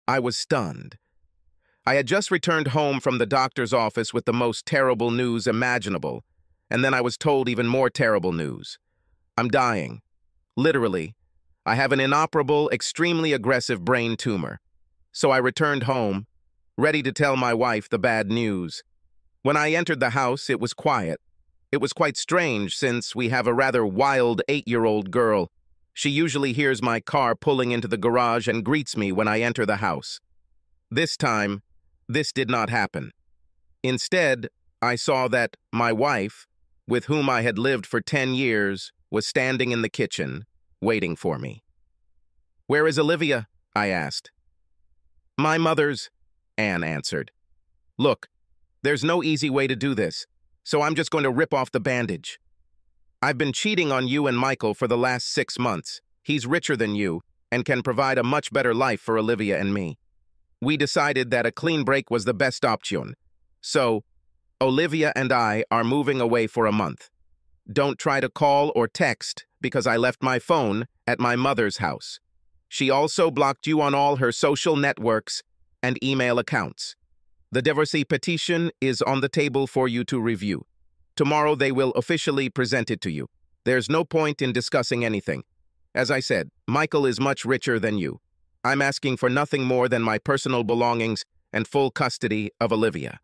I was stunned. I had just returned home from the doctor's office with the most terrible news imaginable, and then I was told even more terrible news. I'm dying. Literally. I have an inoperable, extremely aggressive brain tumor. So I returned home, ready to tell my wife the bad news. When I entered the house, it was quiet. It was quite strange since we have a rather wild 8-year-old girl. She usually hears my car pulling into the garage and greets me when I enter the house. This time, this did not happen. Instead, I saw that my wife, with whom I had lived for 10 years, was standing in the kitchen, waiting for me. "Where is Olivia?" I asked. "My mother's," Anne answered. "Look, there's no easy way to do this, so I'm just going to rip off the bandage. I've been cheating on you and Michael for the last 6 months. He's richer than you and can provide a much better life for Olivia and me. We decided that a clean break was the best option. So, Olivia and I are moving away for a month. Don't try to call or text because I left my phone at my mother's house. She also blocked you on all her social networks and email accounts. The divorce petition is on the table for you to review. Tomorrow they will officially present it to you. There's no point in discussing anything. As I said, Michael is much richer than you. I'm asking for nothing more than my personal belongings and full custody of Olivia.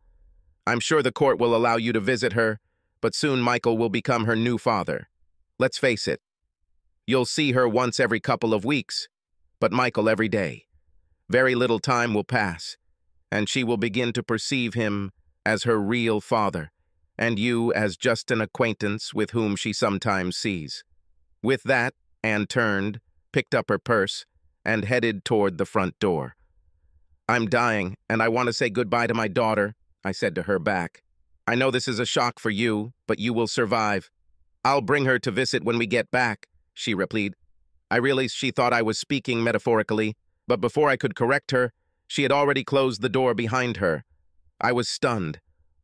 I'm sure the court will allow you to visit her, but soon Michael will become her new father. Let's face it, you'll see her once every couple of weeks, but Michael every day. Very little time will pass, and she will begin to perceive him as her real father, and you as just an acquaintance with whom she sometimes sees." With that, Anne turned, picked up her purse, and headed toward the front door. "I'm dying, and I want to say goodbye to my daughter," I said to her back. "I know this is a shock for you, but you will survive. I'll bring her to visit when we get back," she replied. I realized she thought I was speaking metaphorically, but before I could correct her, she had already closed the door behind her. I was stunned.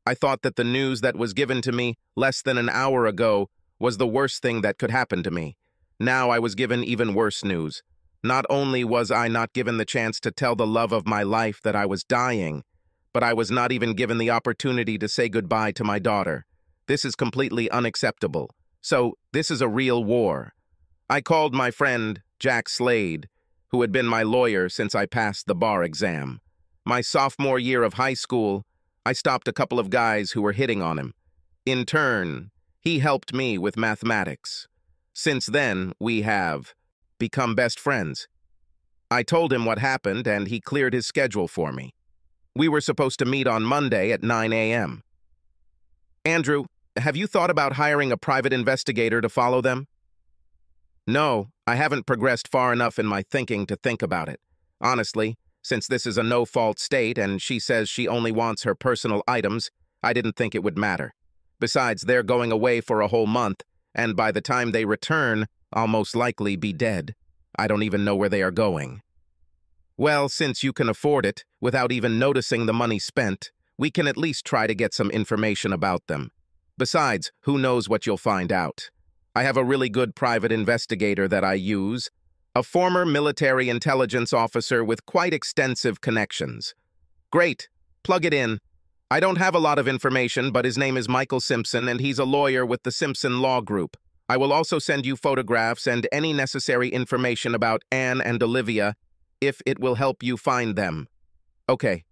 I thought that the news that was given to me less than an hour ago was the worst thing that could happen to me. Now I was given even worse news. Not only was I not given the chance to tell the love of my life that I was dying, but I was not even given the opportunity to say goodbye to my daughter. This is completely unacceptable. So, this is a real war. I called my friend, Jack Slade, who had been my lawyer since I passed the bar exam. My sophomore year of high school, I stopped a couple of guys who were hitting on him. In turn, he helped me with mathematics. Since then, we have become best friends. I told him what happened, and he cleared his schedule for me. We were supposed to meet on Monday at 9 a.m. "Andrew, have you thought about hiring a private investigator to follow them?" "No, I haven't progressed far enough in my thinking to think about it. Honestly, since this is a no-fault state and she says she only wants her personal items, I didn't think it would matter. Besides, they're going away for a whole month, and by the time they return, I'll most likely be dead. I don't even know where they are going." "Well, since you can afford it, without even noticing the money spent, we can at least try to get some information about them. Besides, who knows what you'll find out. I have a really good private investigator that I use, a former military intelligence officer with quite extensive connections." "Great. Plug it in. I don't have a lot of information, but his name is Michael Simpson, and he's a lawyer with the Simpson Law Group. I will also send you photographs and any necessary information about Anne and Olivia, if it will help you find them." Okay,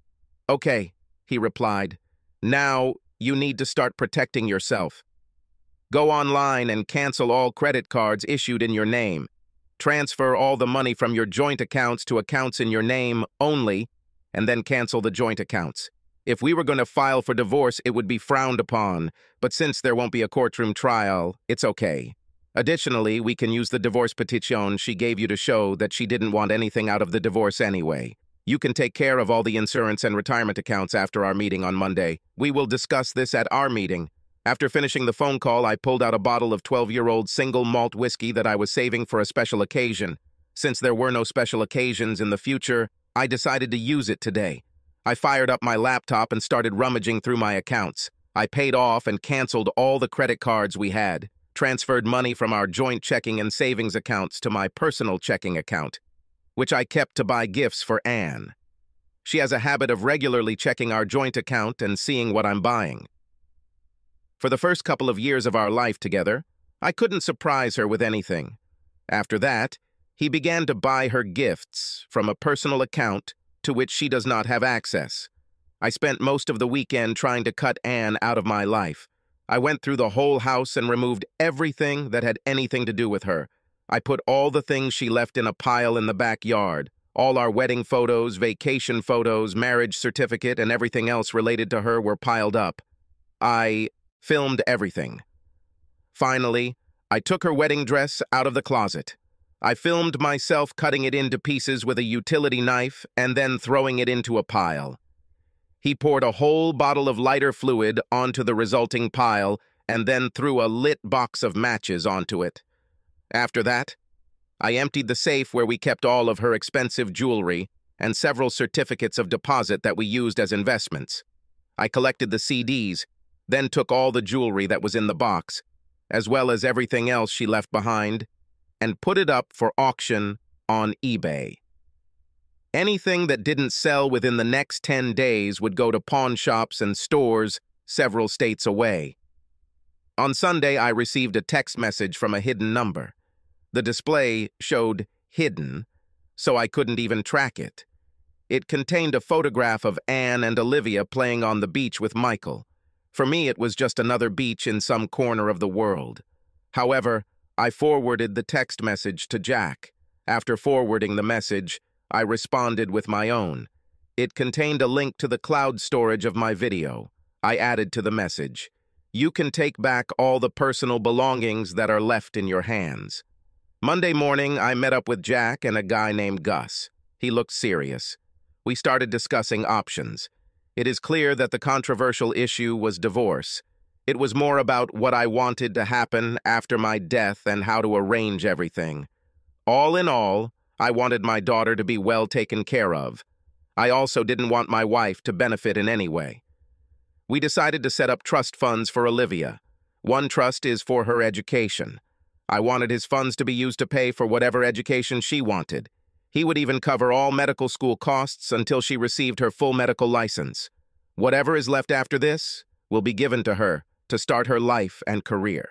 he replied. "Now, you need to start protecting yourself. Go online and cancel all credit cards issued in your name. Transfer all the money from your joint accounts to accounts in your name only, and then cancel the joint accounts. If we were going to file for divorce, it would be frowned upon, but since there won't be a courtroom trial, it's okay. Additionally, we can use the divorce petition she gave you to show that she didn't want anything out of the divorce anyway. You can take care of all the insurance and retirement accounts after our meeting on Monday. We will discuss this at our meeting." After finishing the phone call, I pulled out a bottle of 12-year-old single malt whiskey that I was saving for a special occasion. Since there were no special occasions in the future, I decided to use it today. I fired up my laptop and started rummaging through my accounts. I paid off and canceled all the credit cards we had, transferred money from our joint checking and savings accounts to my personal checking account, which I kept to buy gifts for Anne. She has a habit of regularly checking our joint account and seeing what I'm buying. For the first couple of years of our life together, I couldn't surprise her with anything. After that, he began to buy her gifts from a personal account to which she does not have access. I spent most of the weekend trying to cut Anne out of my life. I went through the whole house and removed everything that had anything to do with her. I put all the things she left in a pile in the backyard. All our wedding photos, vacation photos, marriage certificate, and everything else related to her were piled up. I filmed everything. Finally, I took her wedding dress out of the closet. I filmed myself cutting it into pieces with a utility knife and then throwing it into a pile. He poured a whole bottle of lighter fluid onto the resulting pile and then threw a lit box of matches onto it. After that, I emptied the safe where we kept all of her expensive jewelry and several certificates of deposit that we used as investments. I collected the CDs, then took all the jewelry that was in the box, as well as everything else she left behind, and put it up for auction on eBay. Anything that didn't sell within the next 10 days would go to pawn shops and stores several states away. On Sunday, I received a text message from a hidden number. The display showed hidden, so I couldn't even track it. It contained a photograph of Anne and Olivia playing on the beach with Michael. For me, it was just another beach in some corner of the world. However, I forwarded the text message to Jack. After forwarding the message, I responded with my own. It contained a link to the cloud storage of my video. I added to the message, "You can take back all the personal belongings that are left in your hands." Monday morning, I met up with Jack and a guy named Gus. He looked serious. We started discussing options. It is clear that the controversial issue was divorce. It was more about what I wanted to happen after my death and how to arrange everything. All in all, I wanted my daughter to be well taken care of. I also didn't want my wife to benefit in any way. We decided to set up trust funds for Olivia. One trust is for her education. I wanted his funds to be used to pay for whatever education she wanted. He would even cover all medical school costs until she received her full medical license. Whatever is left after this will be given to her to start her life and career.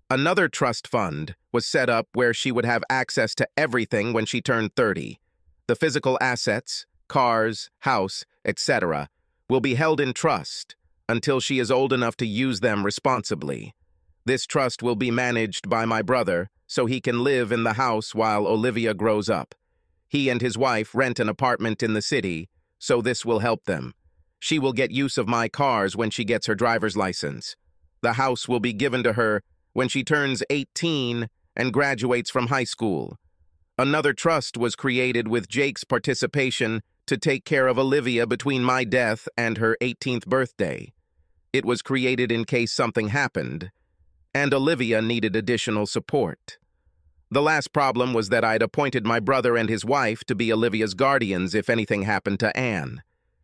Another trust fund was set up where she would have access to everything when she turned 30. The physical assets, cars, house, etc., will be held in trust until she is old enough to use them responsibly. This trust will be managed by my brother so he can live in the house while Olivia grows up. He and his wife rent an apartment in the city, so this will help them. She will get use of my cars when she gets her driver's license. The house will be given to her when she turns 18 and graduates from high school. Another trust was created with Jake's participation to take care of Olivia between my death and her 18th birthday. It was created in case something happened, and Olivia needed additional support. The last problem was that I'd appointed my brother and his wife to be Olivia's guardians if anything happened to Anne.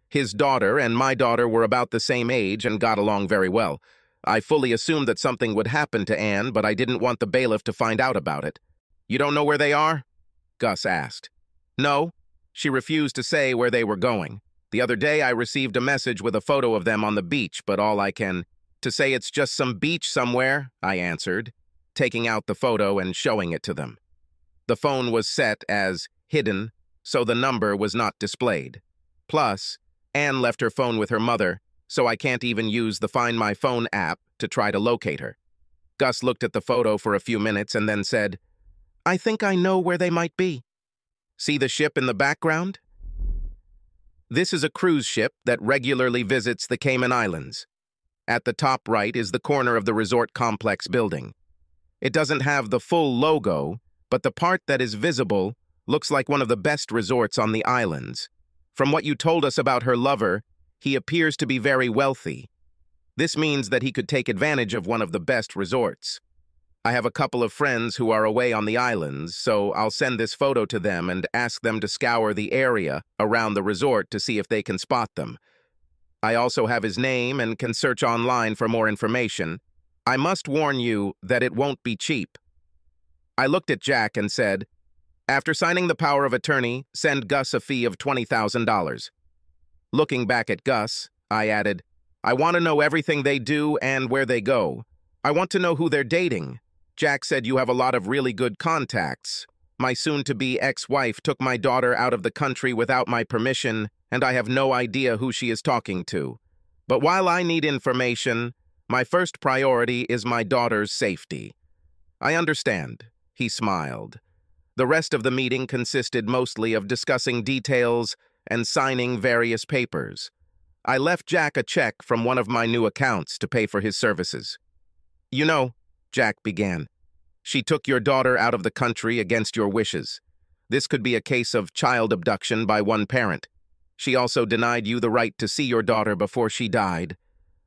His daughter and my daughter were about the same age and got along very well. I fully assumed that something would happen to Anne, but I didn't want the bailiff to find out about it. "You don't know where they are?" Gus asked. "No." She refused to say where they were going. "The other day I received a message with a photo of them on the beach, but all I can to say it's just some beach somewhere," I answered, taking out the photo and showing it to them. The phone was set as hidden, so the number was not displayed. Plus, Anne left her phone with her mother, so I can't even use the Find My Phone app to try to locate her. Gus looked at the photo for a few minutes and then said, "I think I know where they might be. See the ship in the background? This is a cruise ship that regularly visits the Cayman Islands. At the top right is the corner of the resort complex building. It doesn't have the full logo, but the part that is visible looks like one of the best resorts on the islands. From what you told us about her lover, he appears to be very wealthy. This means that he could take advantage of one of the best resorts. I have a couple of friends who are away on the islands, so I'll send this photo to them and ask them to scour the area around the resort to see if they can spot them. I also have his name and can search online for more information. I must warn you that it won't be cheap." I looked at Jack and said, After signing the power of attorney, send Gus a fee of $20,000. Looking back at Gus, I added, I want to know everything they do and where they go. I want to know who they're dating. Jack said you have a lot of really good contacts. My soon-to-be ex-wife took my daughter out of the country without my permission, and I have no idea who she is talking to. But while I need information, my first priority is my daughter's safety. I understand, he smiled. The rest of the meeting consisted mostly of discussing details and signing various papers. I left Jack a check from one of my new accounts to pay for his services. You know, Jack began, she took your daughter out of the country against your wishes. This could be a case of child abduction by one parent. She also denied you the right to see your daughter before she died.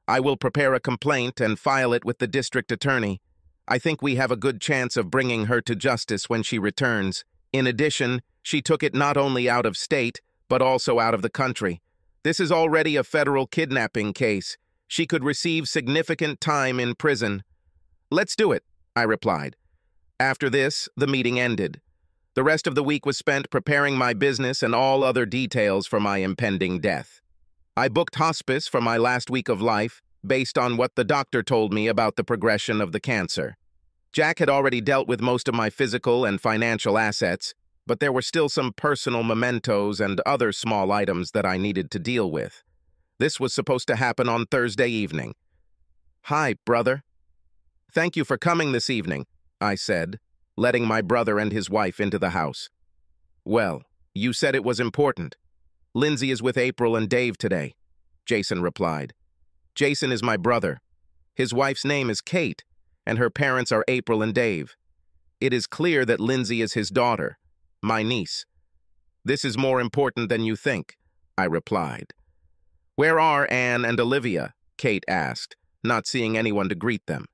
I will prepare a complaint and file it with the district attorney. I think we have a good chance of bringing her to justice when she returns. In addition, she took it not only out of state, but also out of the country. This is already a federal kidnapping case. She could receive significant time in prison. Let's do it, I replied. After this, the meeting ended. The rest of the week was spent preparing my business and all other details for my impending death. I booked hospice for my last week of life based on what the doctor told me about the progression of the cancer. Jack had already dealt with most of my physical and financial assets, but there were still some personal mementos and other small items that I needed to deal with. This was supposed to happen on Thursday evening. Hi, brother. Thank you for coming this evening, I said, letting my brother and his wife into the house. Well, you said it was important. Lindsay is with April and Dave today, Jason replied. Jason is my brother. His wife's name is Kate, and her parents are April and Dave. It is clear that Lindsay is his daughter, my niece. This is more important than you think, I replied. Where are Anne and Olivia? Kate asked, not seeing anyone to greet them.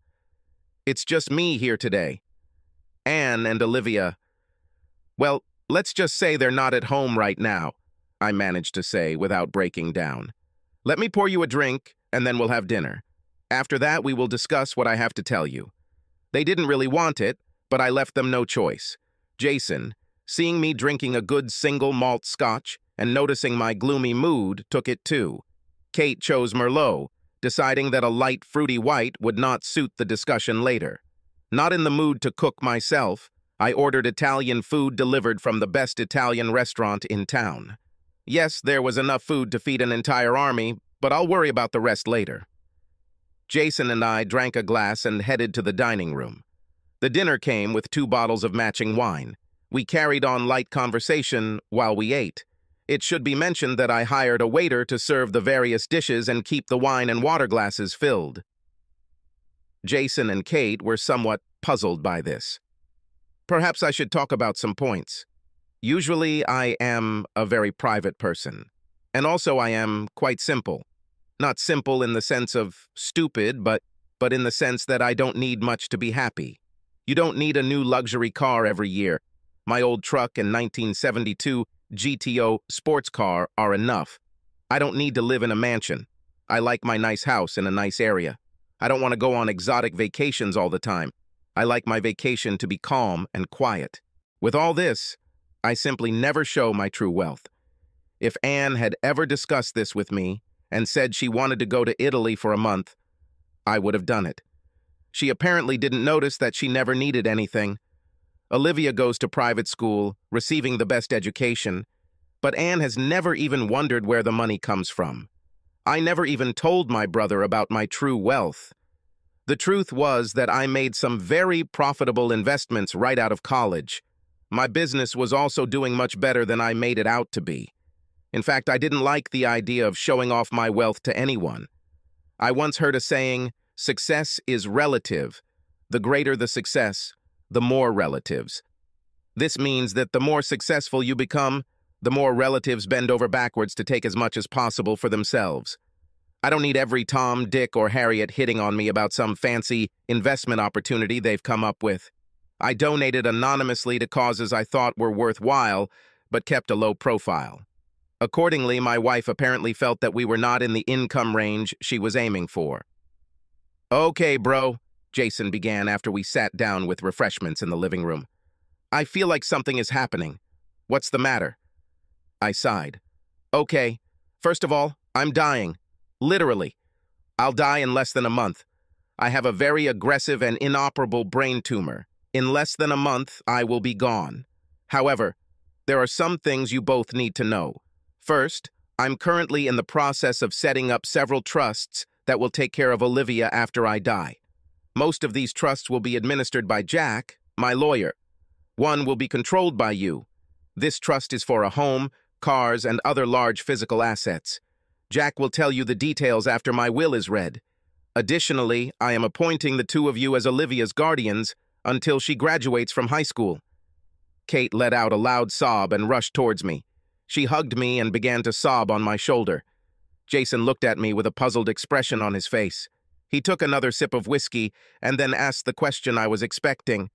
It's just me here today. Anne and Olivia. Well, let's just say they're not at home right now, I managed to say without breaking down. Let me pour you a drink, and then we'll have dinner. After that, we will discuss what I have to tell you. They didn't really want it, but I left them no choice. Jason, seeing me drinking a good single malt scotch and noticing my gloomy mood, took it too. Kate chose Merlot, deciding that a light fruity white would not suit the discussion later. Not in the mood to cook myself, I ordered Italian food delivered from the best Italian restaurant in town. Yes, there was enough food to feed an entire army, but I'll worry about the rest later. Jason and I drank a glass and headed to the dining room. The dinner came with 2 bottles of matching wine. We carried on light conversation while we ate. It should be mentioned that I hired a waiter to serve the various dishes and keep the wine and water glasses filled. Jason and Kate were somewhat puzzled by this. Perhaps I should talk about some points. Usually, I am a very private person. And also I am quite simple. Not simple in the sense of stupid, but in the sense that I don't need much to be happy. You don't need a new luxury car every year. My old truck and 1972 GTO sports car are enough. I don't need to live in a mansion. I like my nice house in a nice area. I don't want to go on exotic vacations all the time. I like my vacation to be calm and quiet. With all this, I simply never show my true wealth. If Anne had ever discussed this with me and said she wanted to go to Italy for a month, I would have done it. She apparently didn't notice that she never needed anything. Olivia goes to private school, receiving the best education, but Anne has never even wondered where the money comes from. I never even told my brother about my true wealth. The truth was that I made some very profitable investments right out of college. My business was also doing much better than I made it out to be. In fact, I didn't like the idea of showing off my wealth to anyone. I once heard a saying, success is relative. The greater the success, the more relatives. This means that the more successful you become, the more relatives bend over backwards to take as much as possible for themselves. I don't need every Tom, Dick, or Harriet hitting on me about some fancy investment opportunity they've come up with. I donated anonymously to causes I thought were worthwhile, but kept a low profile. Accordingly, my wife apparently felt that we were not in the income range she was aiming for. Okay, bro, Jason began after we sat down with refreshments in the living room. I feel like something is happening. What's the matter? I sighed. Okay, first of all, I'm dying. Literally. I'll die in less than a month. I have a very aggressive and inoperable brain tumor. In less than a month, I will be gone. However, there are some things you both need to know. First, I'm currently in the process of setting up several trusts that will take care of Olivia after I die. Most of these trusts will be administered by Jack, my lawyer. One will be controlled by you. This trust is for a home, cars, and other large physical assets. Jack will tell you the details after my will is read. Additionally, I am appointing the two of you as Olivia's guardians until she graduates from high school. Kate let out a loud sob and rushed towards me. She hugged me and began to sob on my shoulder. Jason looked at me with a puzzled expression on his face. He took another sip of whiskey and then asked the question I was expecting.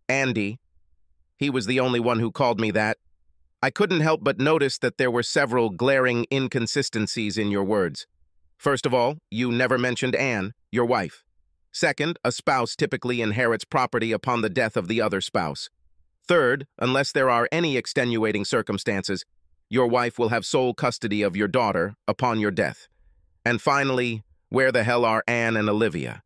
Andy. He was the only one who called me that. I couldn't help but notice that there were several glaring inconsistencies in your words. First of all, you never mentioned Anne, your wife. Second, a spouse typically inherits property upon the death of the other spouse. Third, unless there are any extenuating circumstances, your wife will have sole custody of your daughter upon your death. And finally, where the hell are Anne and Olivia?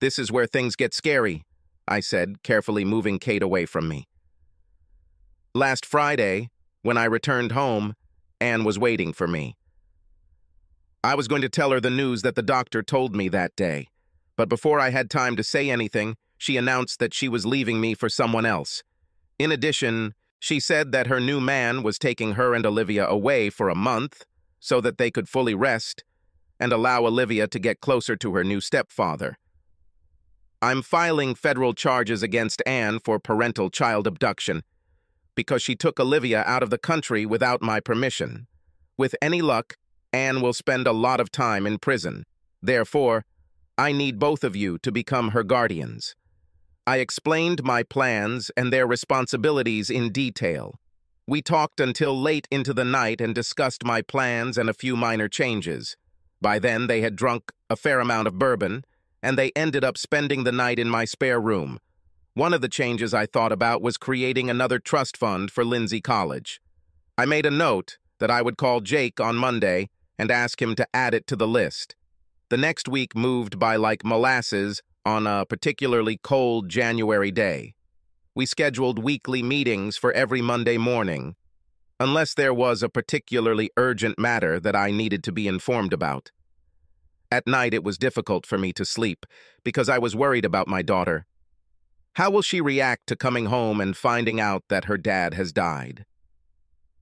This is where things get scary, I said, carefully moving Kate away from me. Last Friday, when I returned home, Anne was waiting for me. I was going to tell her the news that the doctor told me that day, but before I had time to say anything, she announced that she was leaving me for someone else. In addition, she said that her new man was taking her and Olivia away for a month so that they could fully rest and allow Olivia to get closer to her new stepfather. I'm filing federal charges against Anne for parental child abduction because she took Olivia out of the country without my permission. With any luck, Anne will spend a lot of time in prison. Therefore, I need both of you to become her guardians. I explained my plans and their responsibilities in detail. We talked until late into the night and discussed my plans and a few minor changes. By then, they had drunk a fair amount of bourbon, and they ended up spending the night in my spare room. One of the changes I thought about was creating another trust fund for Lindsay College. I made a note that I would call Jake on Monday and ask him to add it to the list. The next week moved by like molasses on a particularly cold January day. We scheduled weekly meetings for every Monday morning, unless there was a particularly urgent matter that I needed to be informed about. At night, it was difficult for me to sleep because I was worried about my daughter. How will she react to coming home and finding out that her dad has died?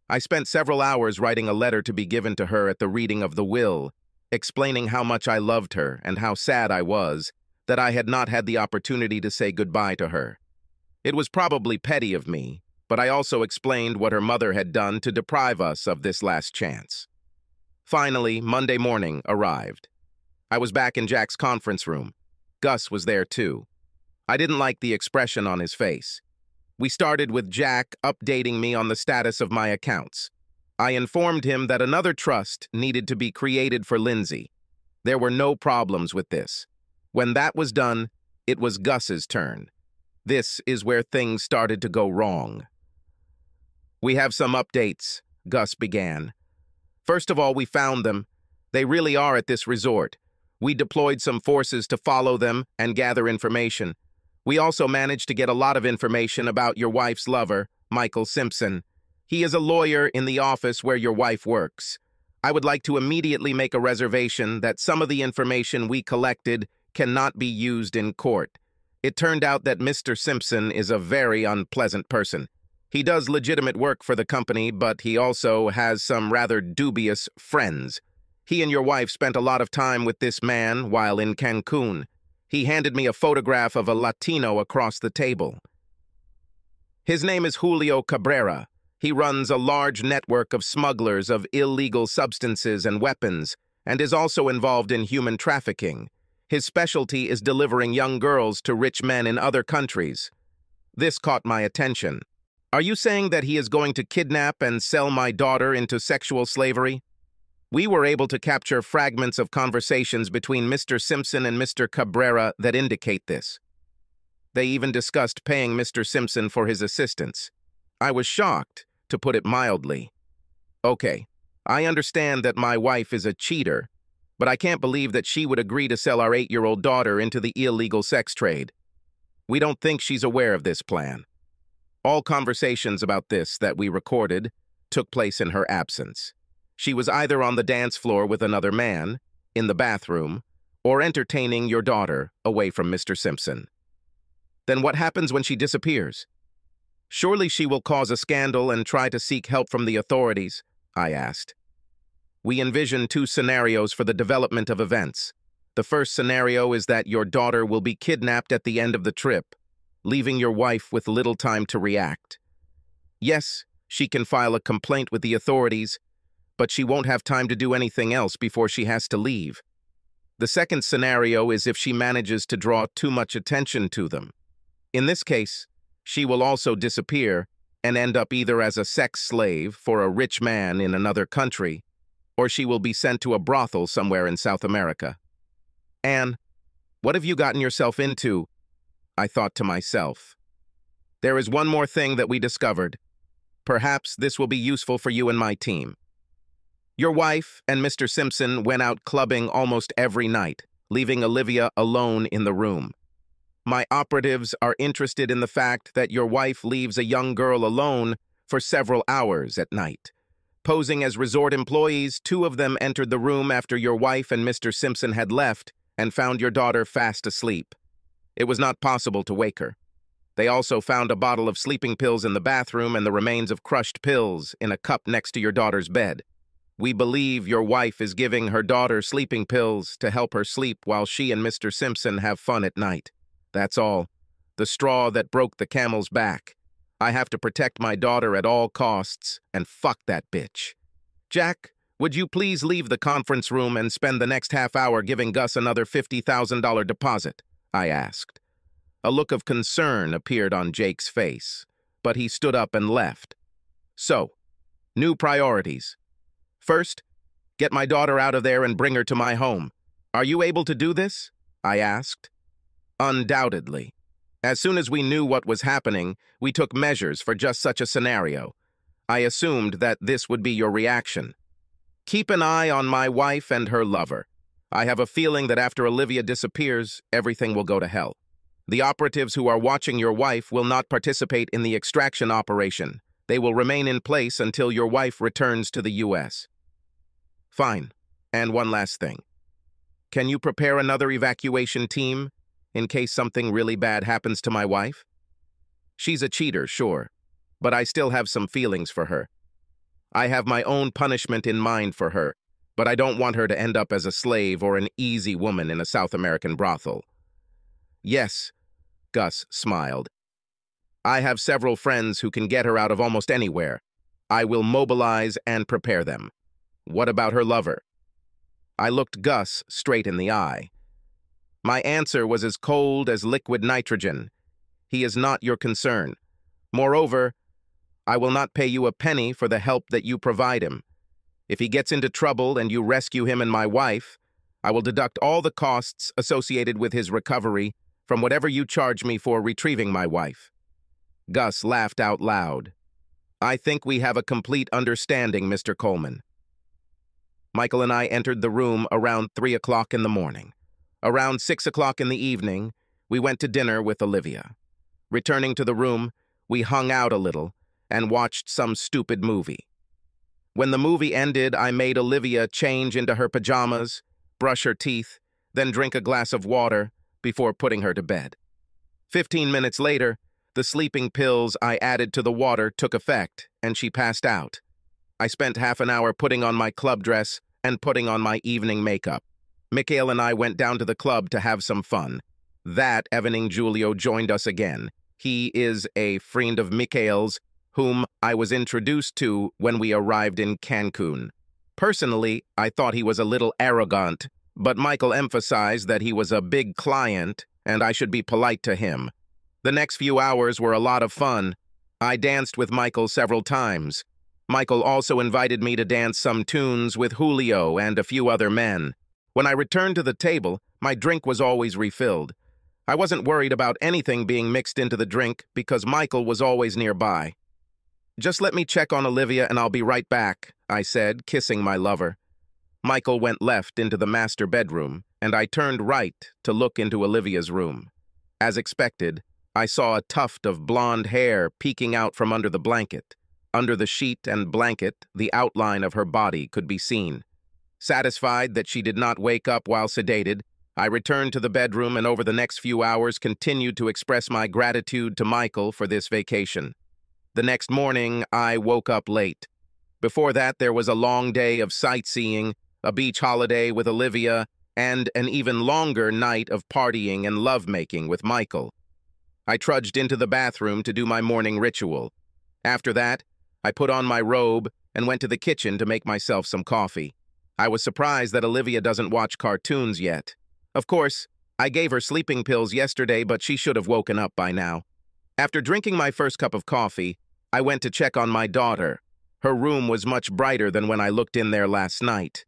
I spent several hours writing a letter to be given to her at the reading of the will, explaining how much I loved her and how sad I was that I had not had the opportunity to say goodbye to her. It was probably petty of me, but I also explained what her mother had done to deprive us of this last chance. Finally, Monday morning arrived. I was back in Jack's conference room. Gus was there too. I didn't like the expression on his face. We started with Jack updating me on the status of my accounts. I informed him that another trust needed to be created for Lindsay. There were no problems with this. When that was done, it was Gus's turn. This is where things started to go wrong. We have some updates, Gus began. First of all, we found them. They really are at this resort. We deployed some forces to follow them and gather information. We also managed to get a lot of information about your wife's lover, Michael Simpson. He is a lawyer in the office where your wife works. I would like to immediately make a reservation that some of the information we collected cannot be used in court. It turned out that Mr. Simpson is a very unpleasant person. He does legitimate work for the company, but he also has some rather dubious friends. He and your wife spent a lot of time with this man while in Cancun. He handed me a photograph of a Latino across the table. His name is Julio Cabrera. He runs a large network of smugglers of illegal substances and weapons, and is also involved in human trafficking. His specialty is delivering young girls to rich men in other countries. This caught my attention. Are you saying that he is going to kidnap and sell my daughter into sexual slavery? We were able to capture fragments of conversations between Mr. Simpson and Mr. Cabrera that indicate this. They even discussed paying Mr. Simpson for his assistance. I was shocked, to put it mildly. Okay, I understand that my wife is a cheater, but I can't believe that she would agree to sell our 8-year-old daughter into the illegal sex trade. We don't think she's aware of this plan. All conversations about this that we recorded took place in her absence. She was either on the dance floor with another man, in the bathroom, or entertaining your daughter away from Mr. Simpson. Then what happens when she disappears? Surely she will cause a scandal and try to seek help from the authorities, I asked. We envision 2 scenarios for the development of events. The first scenario is that your daughter will be kidnapped at the end of the trip, leaving your wife with little time to react. Yes, she can file a complaint with the authorities, but she won't have time to do anything else before she has to leave. The second scenario is if she manages to draw too much attention to them. In this case, she will also disappear and end up either as a sex slave for a rich man in another country, or she will be sent to a brothel somewhere in South America. Anne, what have you gotten yourself into? I thought to myself. There is one more thing that we discovered. Perhaps this will be useful for you and my team. Your wife and Mr. Simpson went out clubbing almost every night, leaving Olivia alone in the room. My operatives are interested in the fact that your wife leaves a young girl alone for several hours at night. Posing as resort employees, 2 of them entered the room after your wife and Mr. Simpson had left and found your daughter fast asleep. It was not possible to wake her. They also found a bottle of sleeping pills in the bathroom and the remains of crushed pills in a cup next to your daughter's bed. We believe your wife is giving her daughter sleeping pills to help her sleep while she and Mr. Simpson have fun at night. That's all. The straw that broke the camel's back. I have to protect my daughter at all costs, and fuck that bitch. Jack, would you please leave the conference room and spend the next half hour giving Gus another $50,000 deposit? I asked. A look of concern appeared on Jake's face, but he stood up and left. So, new priorities. First, get my daughter out of there and bring her to my home. Are you able to do this? I asked. Undoubtedly. As soon as we knew what was happening, we took measures for just such a scenario. I assumed that this would be your reaction. Keep an eye on my wife and her lover. I have a feeling that after Olivia disappears, everything will go to hell. The operatives who are watching your wife will not participate in the extraction operation. They will remain in place until your wife returns to the U.S. Fine. And one last thing. Can you prepare another evacuation team in case something really bad happens to my wife? She's a cheater, sure, but I still have some feelings for her. I have my own punishment in mind for her, but I don't want her to end up as a slave or an easy woman in a South American brothel. Yes, Gus smiled. I have several friends who can get her out of almost anywhere. I will mobilize and prepare them. What about her lover? I looked Gus straight in the eye. My answer was as cold as liquid nitrogen. He is not your concern. Moreover, I will not pay you a penny for the help that you provide him. If he gets into trouble and you rescue him and my wife, I will deduct all the costs associated with his recovery from whatever you charge me for retrieving my wife. Gus laughed out loud. I think we have a complete understanding, Mr. Coleman. Michael and I entered the room around 3 o'clock in the morning. Around 6 o'clock in the evening, we went to dinner with Olivia. Returning to the room, we hung out a little and watched some stupid movie. When the movie ended, I made Olivia change into her pajamas, brush her teeth, then drink a glass of water before putting her to bed. 15 minutes later, the sleeping pills I added to the water took effect, and she passed out. I spent half an hour putting on my club dress and putting on my evening makeup. Mikhail and I went down to the club to have some fun. That evening, Julio joined us again. He is a friend of Mikhail's, whom I was introduced to when we arrived in Cancun. Personally, I thought he was a little arrogant, but Michael emphasized that he was a big client and I should be polite to him. The next few hours were a lot of fun. I danced with Michael several times. Michael also invited me to dance some tunes with Julio and a few other men. When I returned to the table, my drink was always refilled. I wasn't worried about anything being mixed into the drink because Michael was always nearby. "Just let me check on Olivia and I'll be right back," I said, kissing my lover. Michael went left into the master bedroom, and I turned right to look into Olivia's room. As expected, I saw a tuft of blonde hair peeking out from under the blanket. Under the sheet and blanket, the outline of her body could be seen. Satisfied that she did not wake up while sedated, I returned to the bedroom and over the next few hours continued to express my gratitude to Michael for this vacation. The next morning, I woke up late. Before that, there was a long day of sightseeing, a beach holiday with Olivia, and an even longer night of partying and lovemaking with Michael. I trudged into the bathroom to do my morning ritual. After that, I put on my robe and went to the kitchen to make myself some coffee. I was surprised that Olivia doesn't watch cartoons yet. Of course, I gave her sleeping pills yesterday, but she should have woken up by now. After drinking my first cup of coffee, I went to check on my daughter. Her room was much brighter than when I looked in there last night.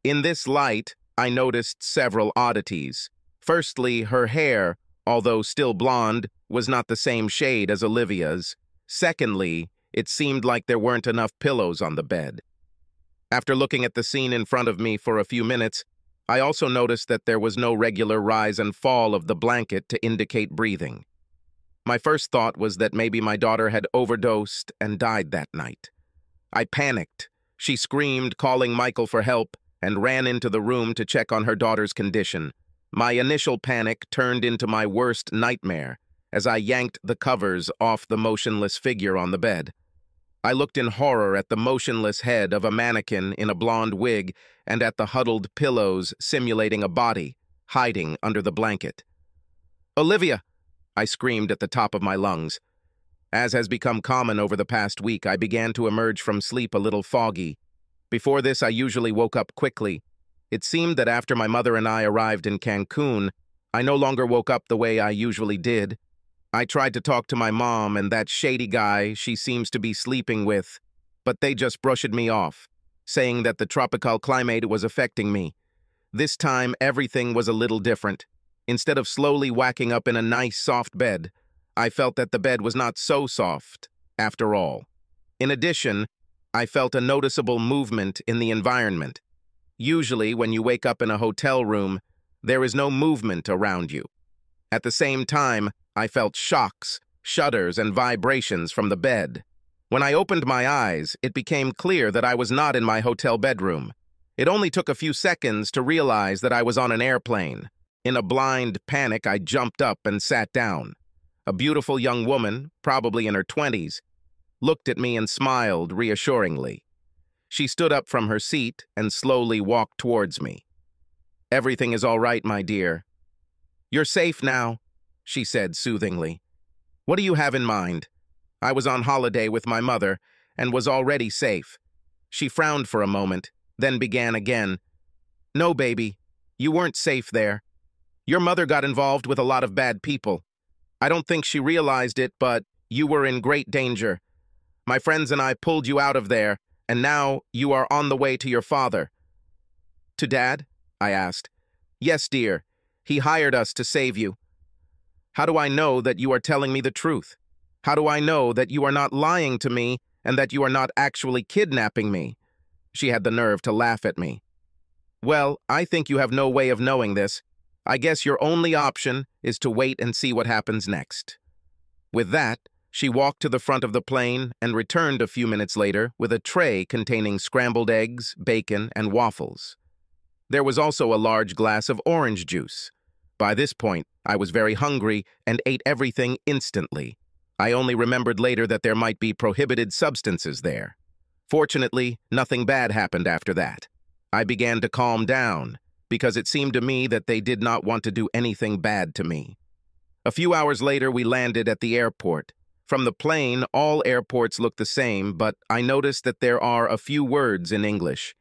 In this light, I noticed several oddities. Firstly, her hair, although still blonde, was not the same shade as Olivia's. Secondly, it seemed like there weren't enough pillows on the bed. After looking at the scene in front of me for a few minutes, I also noticed that there was no regular rise and fall of the blanket to indicate breathing. My first thought was that maybe my daughter had overdosed and died that night. I panicked. She screamed, calling Michael for help, and ran into the room to check on her daughter's condition. My initial panic turned into my worst nightmare as I yanked the covers off the motionless figure on the bed. I looked in horror at the motionless head of a mannequin in a blonde wig and at the huddled pillows simulating a body, hiding under the blanket. "Olivia!" I screamed at the top of my lungs. As has become common over the past week, I began to emerge from sleep a little foggy. Before this, I usually woke up quickly. It seemed that after my mother and I arrived in Cancun, I no longer woke up the way I usually did. I tried to talk to my mom and that shady guy she seems to be sleeping with, but they just brushed me off, saying that the tropical climate was affecting me. This time, everything was a little different. Instead of slowly whacking up in a nice, soft bed, I felt that the bed was not so soft, after all. In addition, I felt a noticeable movement in the environment. Usually, when you wake up in a hotel room, there is no movement around you. At the same time, I felt shocks, shudders, and vibrations from the bed. When I opened my eyes, it became clear that I was not in my hotel bedroom. It only took a few seconds to realize that I was on an airplane. In a blind panic, I jumped up and sat down. A beautiful young woman, probably in her 20s, looked at me and smiled reassuringly. She stood up from her seat and slowly walked towards me. "Everything is all right, my dear. You're safe now," she said soothingly. "What do you have in mind?" I was on holiday with my mother and was already safe. She frowned for a moment, then began again. "No, baby, you weren't safe there. Your mother got involved with a lot of bad people. I don't think she realized it, but you were in great danger. My friends and I pulled you out of there, and now you are on the way to your father." "To Dad?" I asked. "Yes, dear. He hired us to save you." "How do I know that you are telling me the truth? How do I know that you are not lying to me and that you are not actually kidnapping me?" She had the nerve to laugh at me. "Well, I think you have no way of knowing this. I guess your only option is to wait and see what happens next." With that, she walked to the front of the plane and returned a few minutes later with a tray containing scrambled eggs, bacon, and waffles. There was also a large glass of orange juice. By this point, I was very hungry and ate everything instantly. I only remembered later that there might be prohibited substances there. Fortunately, nothing bad happened after that. I began to calm down, because it seemed to me that they did not want to do anything bad to me. A few hours later, we landed at the airport. From the plane, all airports look the same, but I noticed that there are a few words in English.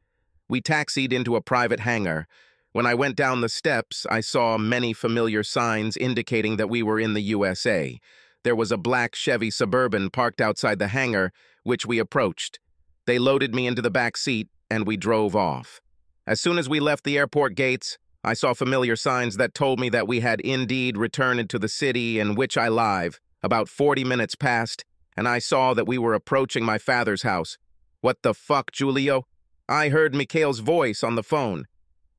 We taxied into a private hangar. When I went down the steps, I saw many familiar signs indicating that we were in the USA. There was a black Chevy Suburban parked outside the hangar, which we approached. They loaded me into the back seat, and we drove off. As soon as we left the airport gates, I saw familiar signs that told me that we had indeed returned to the city in which I live. About 40 minutes passed, and I saw that we were approaching my father's house. What the fuck, Julio? I heard Mikhail's voice on the phone.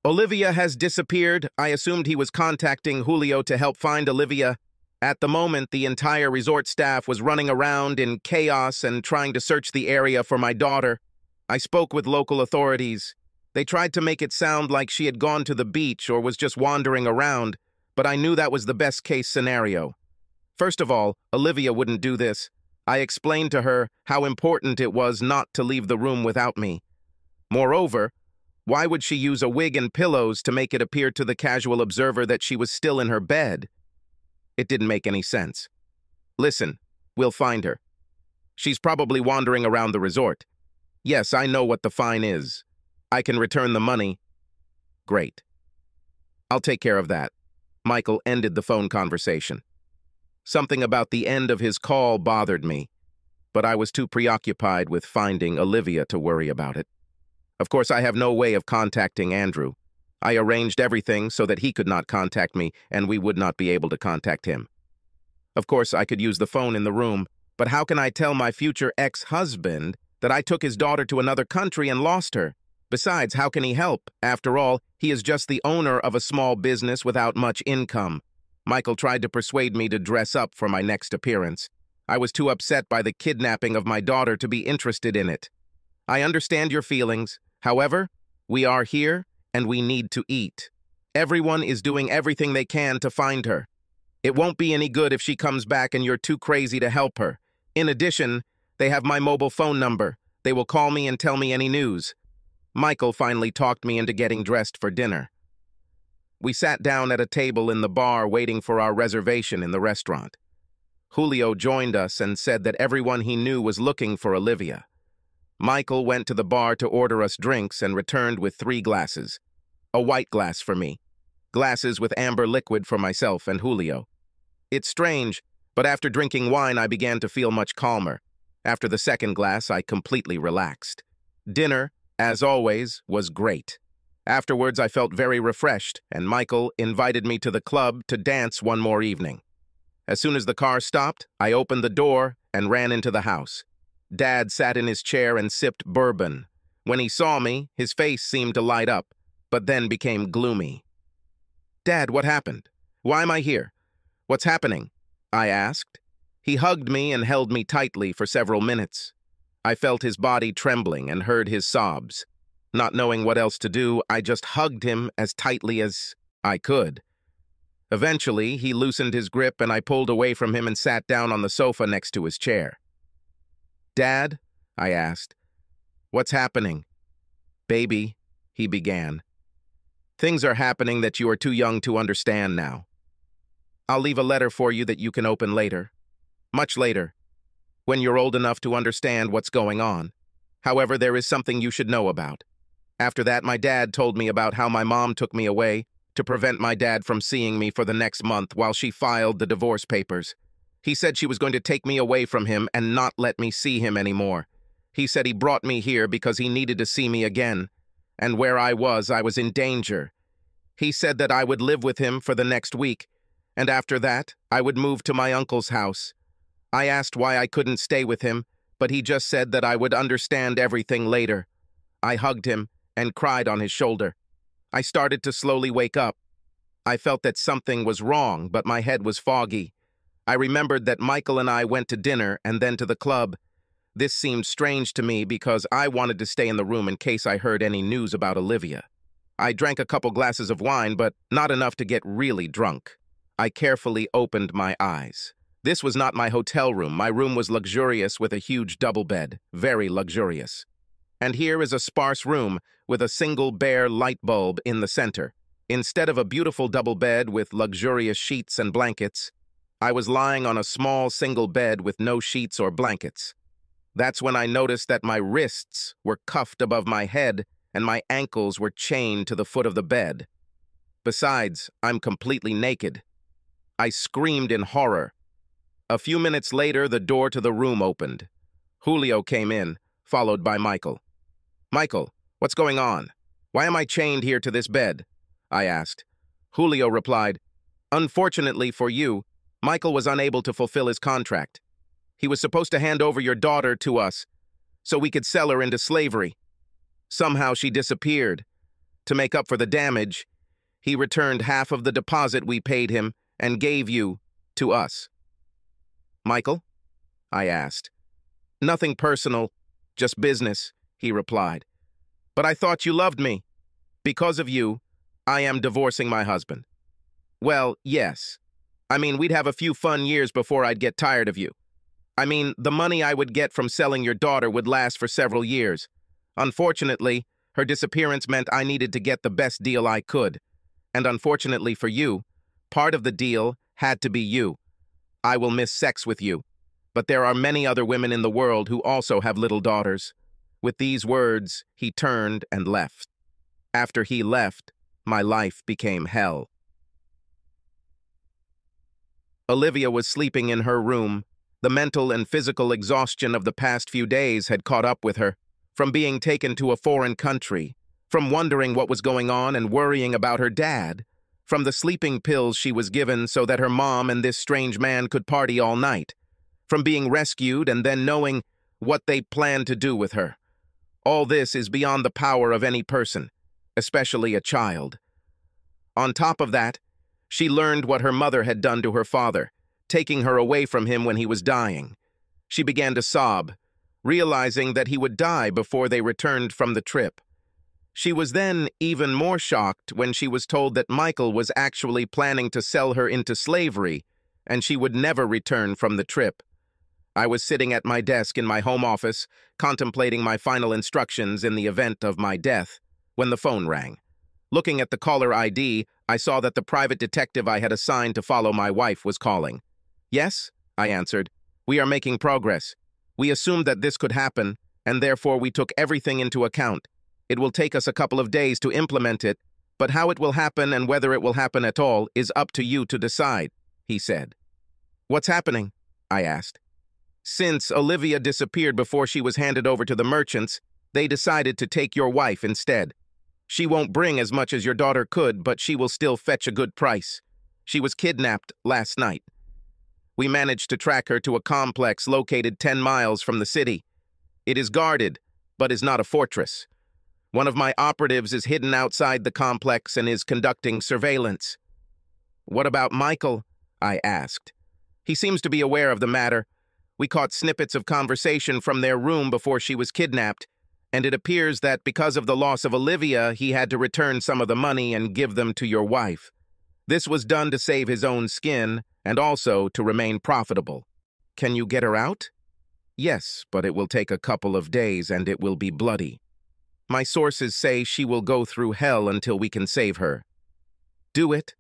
Olivia has disappeared. I assumed he was contacting Julio to help find Olivia. At the moment, the entire resort staff was running around in chaos and trying to search the area for my daughter. I spoke with local authorities. They tried to make it sound like she had gone to the beach or was just wandering around, but I knew that was the best-case scenario. First of all, Olivia wouldn't do this. I explained to her how important it was not to leave the room without me. Moreover, why would she use a wig and pillows to make it appear to the casual observer that she was still in her bed? It didn't make any sense. Listen, we'll find her. She's probably wandering around the resort. Yes, I know what the fine is. I can return the money. Great. I'll take care of that. Michael ended the phone conversation. Something about the end of his call bothered me, but I was too preoccupied with finding Olivia to worry about it. Of course, I have no way of contacting Andrew. I arranged everything so that he could not contact me, and we would not be able to contact him. Of course, I could use the phone in the room, but how can I tell my future ex-husband that I took his daughter to another country and lost her? Besides, how can he help? After all, he is just the owner of a small business without much income. Michael tried to persuade me to dress up for my next appearance. I was too upset by the kidnapping of my daughter to be interested in it. I understand your feelings. However, we are here, and we need to eat. Everyone is doing everything they can to find her. It won't be any good if she comes back and you're too crazy to help her. In addition, they have my mobile phone number. They will call me and tell me any news. Michael finally talked me into getting dressed for dinner. We sat down at a table in the bar waiting for our reservation in the restaurant. Julio joined us and said that everyone he knew was looking for Olivia. Michael went to the bar to order us drinks and returned with 3 glasses. A white glass for me. Glasses with amber liquid for myself and Julio. It's strange, but after drinking wine I began to feel much calmer. After the second glass, I completely relaxed. Dinner, as always, was great. Afterwards, I felt very refreshed, and Michael invited me to the club to dance one more evening. As soon as the car stopped, I opened the door and ran into the house. Dad sat in his chair and sipped bourbon. When he saw me, his face seemed to light up, but then became gloomy. "Dad, what happened? Why am I here? What's happening?" I asked. He hugged me and held me tightly for several minutes. I felt his body trembling and heard his sobs. Not knowing what else to do, I just hugged him as tightly as I could. Eventually, he loosened his grip and I pulled away from him and sat down on the sofa next to his chair. "Dad?" I asked. "What's happening?" "Baby," he began. "Things are happening that you are too young to understand now. I'll leave a letter for you that you can open later. Much later, when you're old enough to understand what's going on. However, there is something you should know about." After that, my dad told me about how my mom took me away to prevent my dad from seeing me for the next month while she filed the divorce papers. He said she was going to take me away from him and not let me see him anymore. He said he brought me here because he needed to see me again, and where I was in danger. He said that I would live with him for the next week, and after that, I would move to my uncle's house. I asked why I couldn't stay with him, but he just said that I would understand everything later. I hugged him and cried on his shoulder. I started to slowly wake up. I felt that something was wrong, but my head was foggy. I remembered that Michael and I went to dinner and then to the club. This seemed strange to me because I wanted to stay in the room in case I heard any news about Olivia. I drank a couple glasses of wine, but not enough to get really drunk. I carefully opened my eyes. This was not my hotel room. My room was luxurious with a huge double bed, very luxurious. And here is a sparse room with a single bare light bulb in the center. Instead of a beautiful double bed with luxurious sheets and blankets, I was lying on a small single bed with no sheets or blankets. That's when I noticed that my wrists were cuffed above my head and my ankles were chained to the foot of the bed. Besides, I'm completely naked. I screamed in horror. A few minutes later, the door to the room opened. Julio came in, followed by Michael. "Michael, what's going on? Why am I chained here to this bed? I asked. Julio replied, "Unfortunately for you, Michael was unable to fulfill his contract. He was supposed to hand over your daughter to us so we could sell her into slavery. Somehow she disappeared. To make up for the damage, he returned half of the deposit we paid him and gave you to us." "Michael?" I asked. "Nothing personal, just business," he replied. "But I thought you loved me. Because of you, I am divorcing my husband." "Well, yes. I mean, we'd have a few fun years before I'd get tired of you. I mean, the money I would get from selling your daughter would last for several years. Unfortunately, her disappearance meant I needed to get the best deal I could. And unfortunately for you, part of the deal had to be you. I will miss sex with you, but there are many other women in the world who also have little daughters." With these words, he turned and left. After he left, my life became hell. Olivia was sleeping in her room. The mental and physical exhaustion of the past few days had caught up with her, from being taken to a foreign country, from wondering what was going on and worrying about her dad, from the sleeping pills she was given so that her mom and this strange man could party all night, from being rescued and then knowing what they planned to do with her. All this is beyond the power of any person, especially a child. On top of that, she learned what her mother had done to her father, taking her away from him when he was dying. She began to sob, realizing that he would die before they returned from the trip. She was then even more shocked when she was told that Michael was actually planning to sell her into slavery, and she would never return from the trip. I was sitting at my desk in my home office, contemplating my final instructions in the event of my death, when the phone rang. Looking at the caller ID, I saw that the private detective I had assigned to follow my wife was calling. "Yes," I answered. "We are making progress. We assumed that this could happen, and therefore we took everything into account. It will take us a couple of days to implement it, but how it will happen and whether it will happen at all is up to you to decide," he said. "What's happening?" I asked. "Since Olivia disappeared before she was handed over to the merchants, they decided to take your wife instead. She won't bring as much as your daughter could, but she will still fetch a good price. She was kidnapped last night. We managed to track her to a complex located 10 miles from the city. It is guarded, but is not a fortress. One of my operatives is hidden outside the complex and is conducting surveillance." "What about Michael?" I asked. "He seems to be aware of the matter. We caught snippets of conversation from their room before she was kidnapped, and it appears that because of the loss of Olivia, he had to return some of the money and give them to your wife. This was done to save his own skin and also to remain profitable." "Can you get her out?" "Yes, but it will take a couple of days and it will be bloody. My sources say she will go through hell until we can save her." "Do it.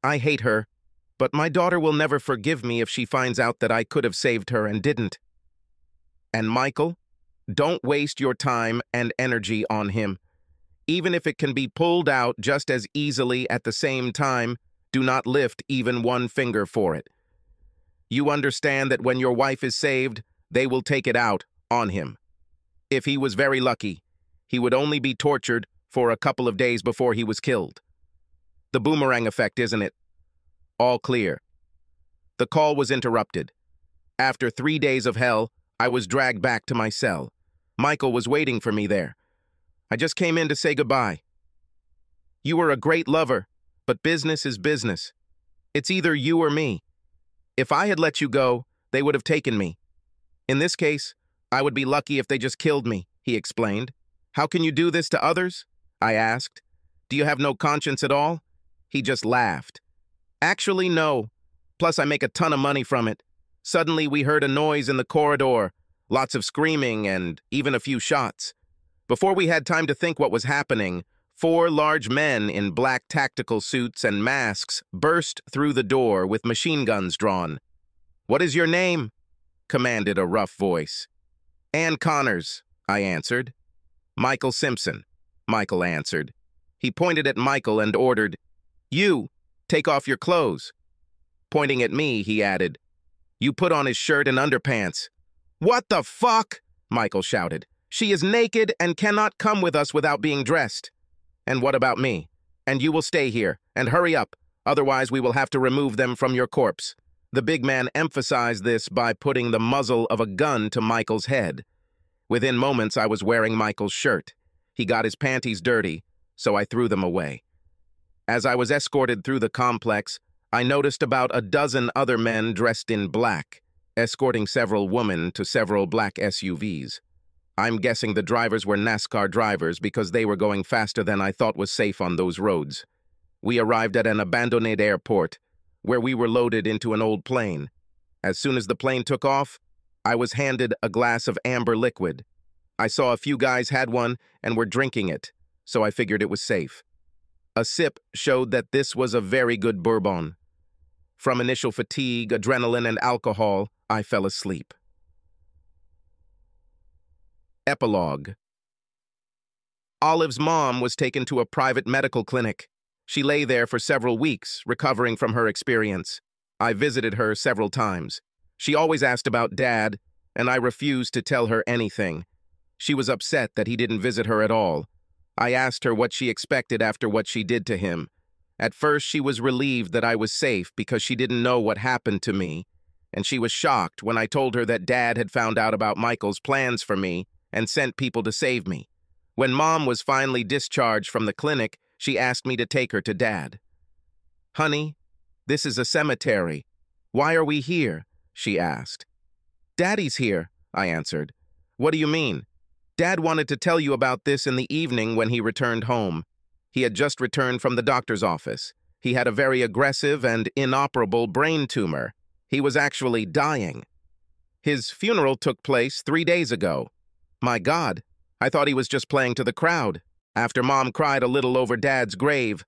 I hate her, but my daughter will never forgive me if she finds out that I could have saved her and didn't." "And Michael? Don't waste your time and energy on him. Even if it can be pulled out just as easily at the same time, do not lift even one finger for it. You understand that when your wife is saved, they will take it out on him. If he was very lucky, he would only be tortured for a couple of days before he was killed. The boomerang effect, isn't it? All clear." The call was interrupted. After 3 days of hell, I was dragged back to my cell. Michael was waiting for me there. "I just came in to say goodbye. You were a great lover, but business is business. It's either you or me. If I had let you go, they would have taken me. In this case, I would be lucky if they just killed me," he explained. "How can you do this to others?" I asked. "Do you have no conscience at all?" He just laughed. "Actually, no. Plus, I make a ton of money from it." Suddenly, we heard a noise in the corridor, lots of screaming and even a few shots. Before we had time to think what was happening, 4 large men in black tactical suits and masks burst through the door with machine guns drawn. "What is your name?" commanded a rough voice. "Ann Connors," I answered. "Michael Simpson," Michael answered. He pointed at Michael and ordered, "You, take off your clothes." Pointing at me, he added, "You put on his shirt and underpants." "What the fuck?" Michael shouted. "She is naked and cannot come with us without being dressed." "And what about me? And you will stay here, and hurry up, otherwise we will have to remove them from your corpse." The big man emphasized this by putting the muzzle of a gun to Michael's head. Within moments, I was wearing Michael's shirt. He got his panties dirty, so I threw them away. As I was escorted through the complex, I noticed about a dozen other men dressed in black, escorting several women to several black SUVs. I'm guessing the drivers were NASCAR drivers because they were going faster than I thought was safe on those roads. We arrived at an abandoned airport, where we were loaded into an old plane. As soon as the plane took off, I was handed a glass of amber liquid. I saw a few guys had one and were drinking it, so I figured it was safe. A sip showed that this was a very good bourbon. From initial fatigue, adrenaline, and alcohol, I fell asleep. Epilogue. Olive's mom was taken to a private medical clinic. She lay there for several weeks, recovering from her experience. I visited her several times. She always asked about Dad, and I refused to tell her anything. She was upset that he didn't visit her at all. I asked her what she expected after what she did to him. At first, she was relieved that I was safe because she didn't know what happened to me, and she was shocked when I told her that Dad had found out about Michael's plans for me and sent people to save me. When Mom was finally discharged from the clinic, she asked me to take her to Dad. "Honey, this is a cemetery. Why are we here?" she asked. "Daddy's here," I answered. "What do you mean?" "Dad wanted to tell you about this in the evening when he returned home. He had just returned from the doctor's office. He had a very aggressive and inoperable brain tumor. He was actually dying. His funeral took place 3 days ago." My God, I thought he was just playing to the crowd. After Mom cried a little over Dad's grave,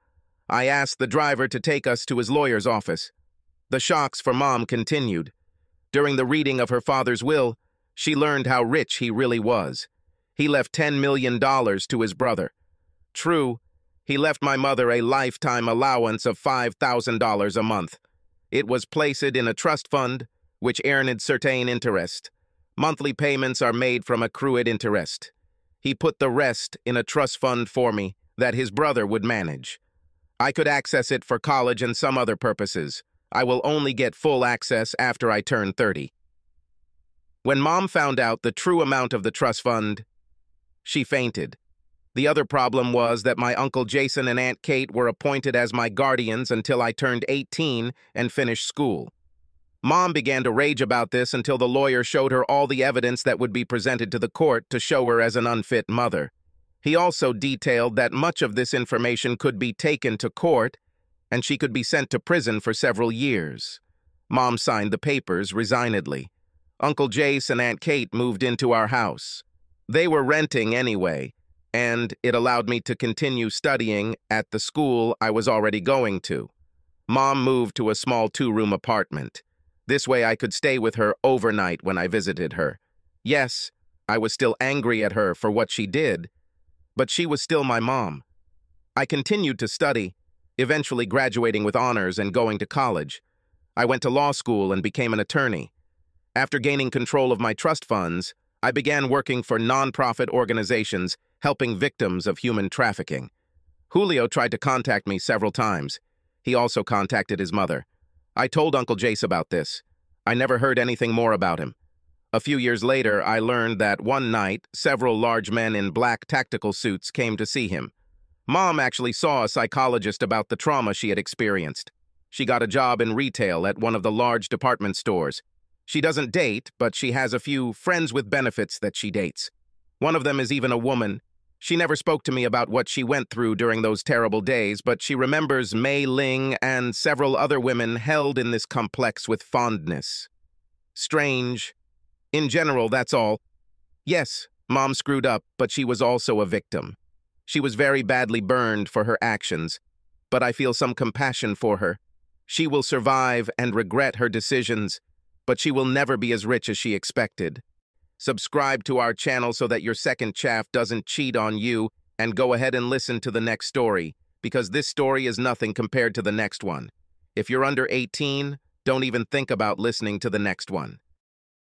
I asked the driver to take us to his lawyer's office. The shocks for Mom continued. During the reading of her father's will, she learned how rich he really was. He left $10 million to his brother. True, he left my mother a lifetime allowance of $5,000 a month. It was placed in a trust fund, which earned certain interest. Monthly payments are made from accrued interest. He put the rest in a trust fund for me that his brother would manage. I could access it for college and some other purposes. I will only get full access after I turn 30. When Mom found out the true amount of the trust fund, she fainted. The other problem was that my Uncle Jason and Aunt Kate were appointed as my guardians until I turned 18 and finished school. Mom began to rage about this until the lawyer showed her all the evidence that would be presented to the court to show her as an unfit mother. He also detailed that much of this information could be taken to court, and she could be sent to prison for several years. Mom signed the papers resignedly. Uncle Jace and Aunt Kate moved into our house. They were renting anyway, and it allowed me to continue studying at the school I was already going to. Mom moved to a small 2-room apartment. This way I could stay with her overnight when I visited her. Yes, I was still angry at her for what she did, but she was still my mom. I continued to study, eventually graduating with honors and going to college. I went to law school and became an attorney. After gaining control of my trust funds, I began working for nonprofit organizations helping victims of human trafficking. Julio tried to contact me several times. He also contacted his mother. I told Uncle Jace about this. I never heard anything more about him. A few years later, I learned that one night, several large men in black tactical suits came to see him. Mom actually saw a psychologist about the trauma she had experienced. She got a job in retail at one of the large department stores. She doesn't date, but she has a few friends with benefits that she dates. One of them is even a woman. She never spoke to me about what she went through during those terrible days, but she remembers Mei Ling and several other women held in this complex with fondness. Strange. In general, that's all. Yes, Mom screwed up, but she was also a victim. She was very badly burned for her actions, but I feel some compassion for her. She will survive and regret her decisions, but she will never be as rich as she expected. Subscribe to our channel so that your second chaff doesn't cheat on you, and go ahead and listen to the next story, because this story is nothing compared to the next one. If you're under 18, don't even think about listening to the next one.